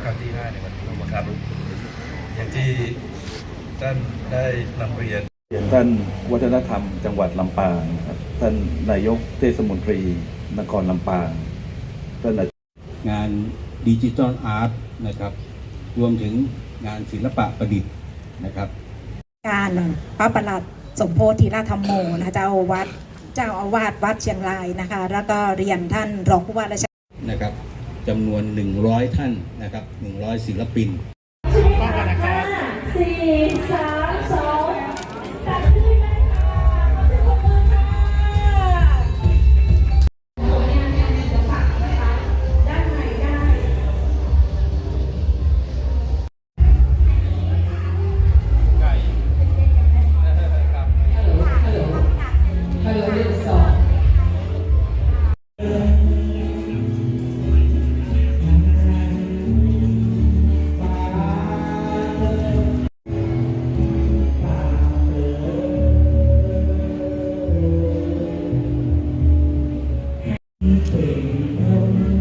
ครั้งที่5ในวันนี้นะครับอย่างที่ท่านได้นำเรียนท่านวัฒนธรรมจังหวัดลำปางครับท่านนายกเทศมนตรีนครลำปางท่านงานดิจิทัลอาร์ตนะครับรวมถึงงานศิลปะประดิษฐ์นะครับการพระประหลัดสมโพธิราธรรมโมนะเจ้าอาวาสวัดเชียงรายนะคะแล้วก็เรียนท่านรองผู้ว่าราชการนะครับจำนวน100ท่านนะครับ100ศิลปิน4 3 2เ